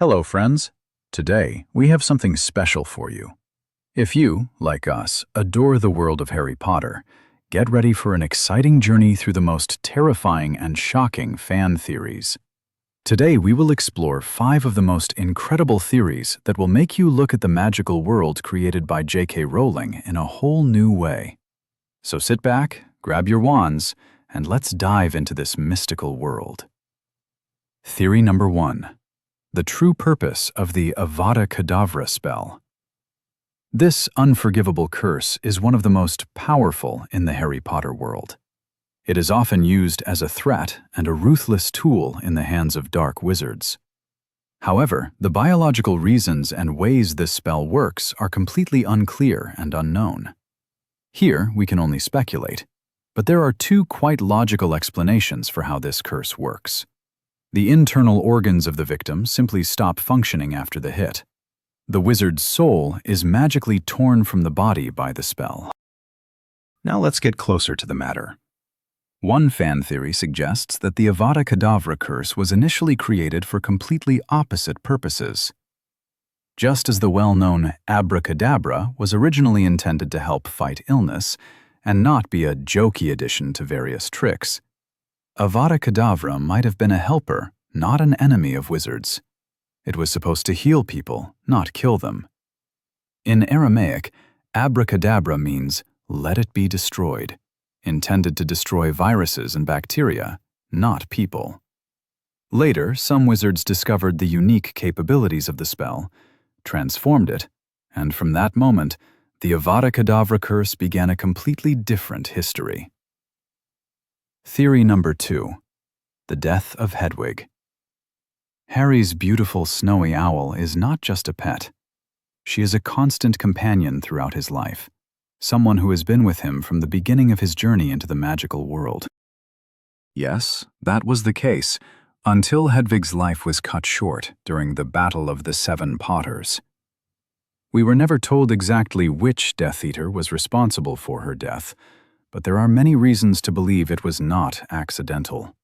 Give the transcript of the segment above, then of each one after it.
Hello, friends. Today, we have something special for you. If you, like us, adore the world of Harry Potter, get ready for an exciting journey through the most terrifying and shocking fan theories. Today, we will explore 5 of the most incredible theories that will make you look at the magical world created by J.K. Rowling in a whole new way. So sit back, grab your wands, and let's dive into this mystical world. Theory number 1. The true purpose of the Avada Kedavra spell. This unforgivable curse is one of the most powerful in the Harry Potter world. It is often used as a threat and a ruthless tool in the hands of dark wizards. However, the biological reasons and ways this spell works are completely unclear and unknown. Here, we can only speculate, but there are 2 quite logical explanations for how this curse works. The internal organs of the victim simply stop functioning after the hit. The wizard's soul is magically torn from the body by the spell. Now let's get closer to the matter. One fan theory suggests that the Avada Kedavra curse was initially created for completely opposite purposes. Just as the well-known abracadabra was originally intended to help fight illness and not be a jokey addition to various tricks, Avada Kedavra might have been a helper, not an enemy of wizards. It was supposed to heal people, not kill them. In Aramaic, abracadabra means "let it be destroyed," intended to destroy viruses and bacteria, not people. Later, some wizards discovered the unique capabilities of the spell, transformed it, and from that moment, the Avada Kedavra curse began a completely different history. Theory number 2. The death of Hedwig. Harry's beautiful snowy owl is not just a pet. She is a constant companion throughout his life, someone who has been with him from the beginning of his journey into the magical world. Yes, that was the case, until Hedwig's life was cut short during the Battle of the Seven Potters. We were never told exactly which Death Eater was responsible for her death, but there are many reasons to believe it was not accidental.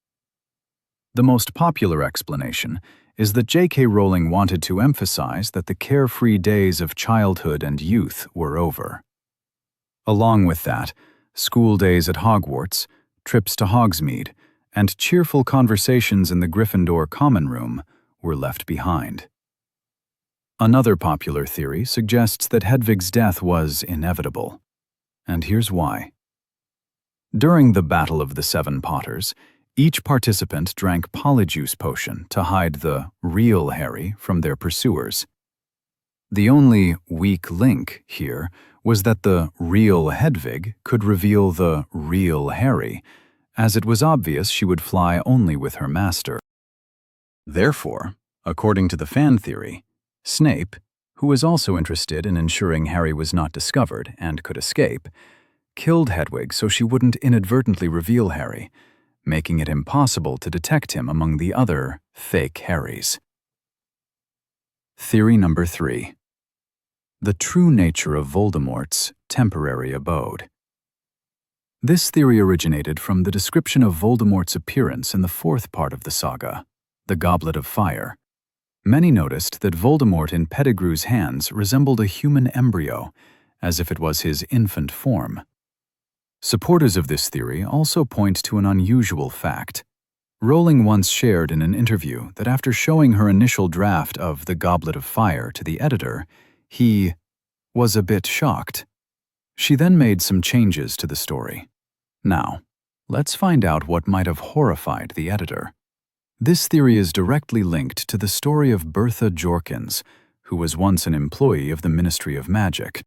The most popular explanation is that J.K. Rowling wanted to emphasize that the carefree days of childhood and youth were over. Along with that, school days at Hogwarts, trips to Hogsmeade, and cheerful conversations in the Gryffindor common room were left behind. Another popular theory suggests that Hedwig's death was inevitable, and here's why. During the Battle of the Seven Potters, each participant drank Polyjuice Potion to hide the real Harry from their pursuers. The only weak link here was that the real Hedwig could reveal the real Harry, as it was obvious she would fly only with her master. Therefore, according to the fan theory, Snape, who was also interested in ensuring Harry was not discovered and could escape, killed Hedwig so she wouldn't inadvertently reveal Harry, making it impossible to detect him among the other fake Harrys. Theory number 3. The true nature of Voldemort's temporary abode. This theory originated from the description of Voldemort's appearance in the 4th part of the saga, the Goblet of Fire. Many noticed that Voldemort in Pettigrew's hands resembled a human embryo, as if it was his infant form. Supporters of this theory also point to an unusual fact. Rowling once shared in an interview that after showing her initial draft of The Goblet of Fire to the editor, he was a bit shocked. She then made some changes to the story. Now, let's find out what might have horrified the editor. This theory is directly linked to the story of Bertha Jorkins, who was once an employee of the Ministry of Magic.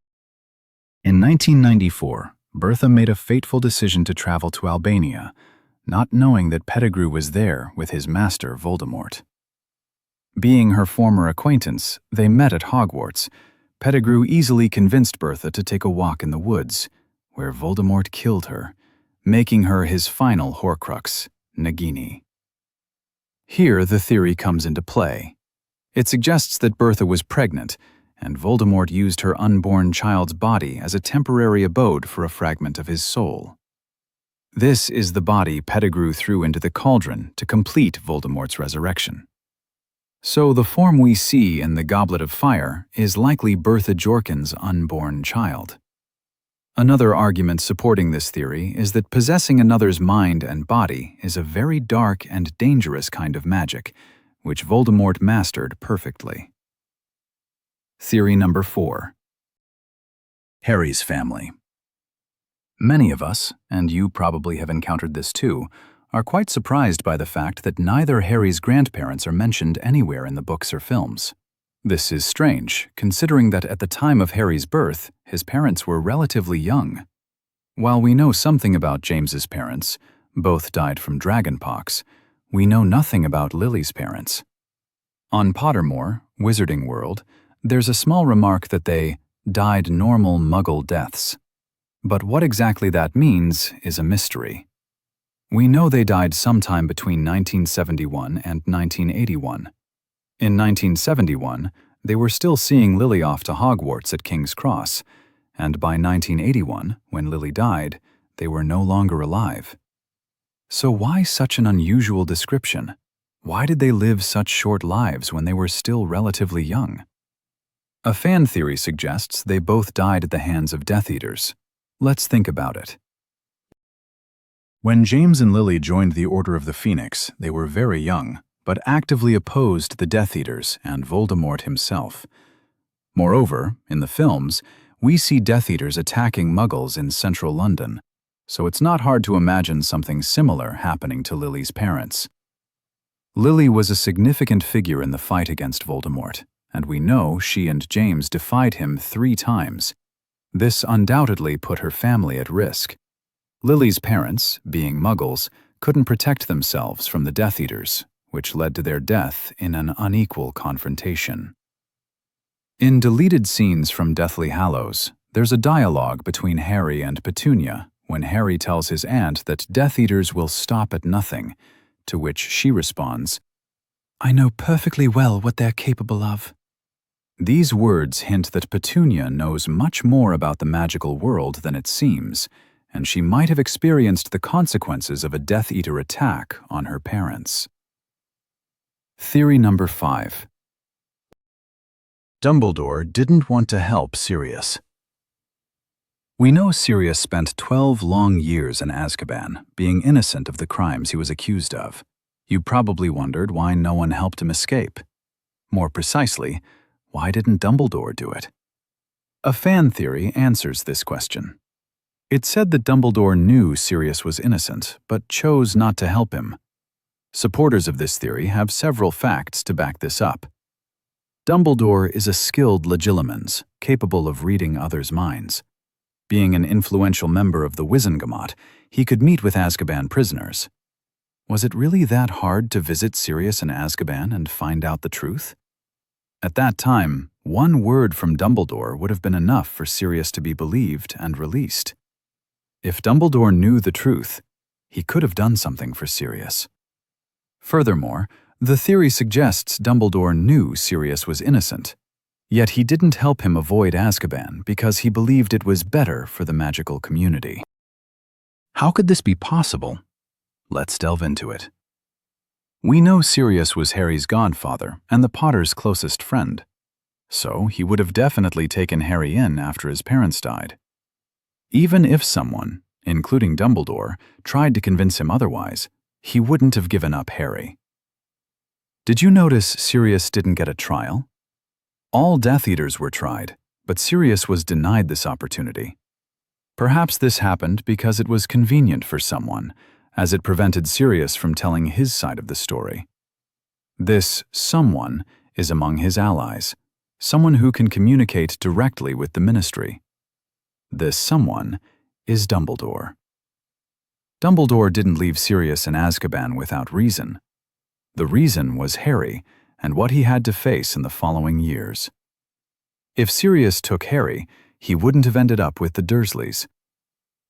In 1994, Bertha made a fateful decision to travel to Albania, not knowing that Pettigrew was there with his master Voldemort. Being her former acquaintance, they met at Hogwarts. Pettigrew easily convinced Bertha to take a walk in the woods, where Voldemort killed her, making her his final Horcrux, Nagini. Here the theory comes into play. It suggests that Bertha was pregnant, and Voldemort used her unborn child's body as a temporary abode for a fragment of his soul. This is the body Pettigrew threw into the cauldron to complete Voldemort's resurrection. So the form we see in the Goblet of Fire is likely Bertha Jorkin's unborn child. Another argument supporting this theory is that possessing another's mind and body is a very dark and dangerous kind of magic, which Voldemort mastered perfectly. Theory number 4. Harry's family. Many of us, and you probably have encountered this too, are quite surprised by the fact that neither Harry's grandparents are mentioned anywhere in the books or films. This is strange, considering that at the time of Harry's birth, his parents were relatively young. While we know something about James's parents, both died from dragonpox, we know nothing about Lily's parents. On Pottermore, Wizarding World, there's a small remark that they died normal Muggle deaths. But what exactly that means is a mystery. We know they died sometime between 1971 and 1981. In 1971, they were still seeing Lily off to Hogwarts at King's Cross, and by 1981, when Lily died, they were no longer alive. So why such an unusual description? Why did they live such short lives when they were still relatively young? A fan theory suggests they both died at the hands of Death Eaters. Let's think about it. When James and Lily joined the Order of the Phoenix, they were very young, but actively opposed the Death Eaters and Voldemort himself. Moreover, in the films, we see Death Eaters attacking Muggles in central London, so it's not hard to imagine something similar happening to Lily's parents. Lily was a significant figure in the fight against Voldemort, and we know she and James defied him 3 times. This undoubtedly put her family at risk. Lily's parents, being Muggles, couldn't protect themselves from the Death Eaters, which led to their death in an unequal confrontation. In deleted scenes from Deathly Hallows, there's a dialogue between Harry and Petunia when Harry tells his aunt that Death Eaters will stop at nothing, to which she responds, "I know perfectly well what they're capable of." These words hint that Petunia knows much more about the magical world than it seems, and she might have experienced the consequences of a Death Eater attack on her parents. Theory number 5. Dumbledore didn't want to help Sirius. We know Sirius spent 12 long years in Azkaban, being innocent of the crimes he was accused of. You probably wondered why no one helped him escape. More precisely, why didn't Dumbledore do it? A fan theory answers this question. It said that Dumbledore knew Sirius was innocent, but chose not to help him. Supporters of this theory have several facts to back this up. Dumbledore is a skilled legilimens, capable of reading others' minds. Being an influential member of the Wizengamot, he could meet with Azkaban prisoners. Was it really that hard to visit Sirius in Azkaban and find out the truth? At that time, one word from Dumbledore would have been enough for Sirius to be believed and released. If Dumbledore knew the truth, he could have done something for Sirius. Furthermore, the theory suggests Dumbledore knew Sirius was innocent, yet he didn't help him avoid Azkaban because he believed it was better for the magical community. How could this be possible? Let's delve into it. We know Sirius was Harry's godfather and the Potters' closest friend, so he would have definitely taken Harry in after his parents died. Even if someone, including Dumbledore, tried to convince him otherwise, he wouldn't have given up Harry. Did you notice Sirius didn't get a trial? All Death Eaters were tried, but Sirius was denied this opportunity. Perhaps this happened because it was convenient for someone, as it prevented Sirius from telling his side of the story. This someone is among his allies, someone who can communicate directly with the Ministry. This someone is Dumbledore. Dumbledore didn't leave Sirius in Azkaban without reason. The reason was Harry and what he had to face in the following years. If Sirius took Harry, he wouldn't have ended up with the Dursleys.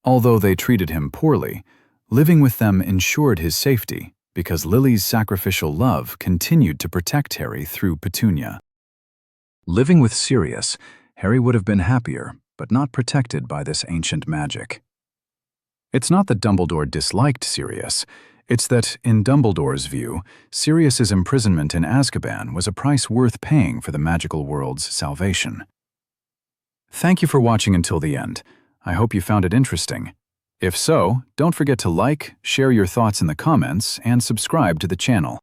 Although they treated him poorly, living with them ensured his safety because Lily's sacrificial love continued to protect Harry through Petunia. Living with Sirius, Harry would have been happier, but not protected by this ancient magic. It's not that Dumbledore disliked Sirius, It's that, in Dumbledore's view, Sirius's imprisonment in Azkaban was a price worth paying for the magical world's salvation. Thank you for watching until the end. I hope you found it interesting. If so, don't forget to like, share your thoughts in the comments, and subscribe to the channel.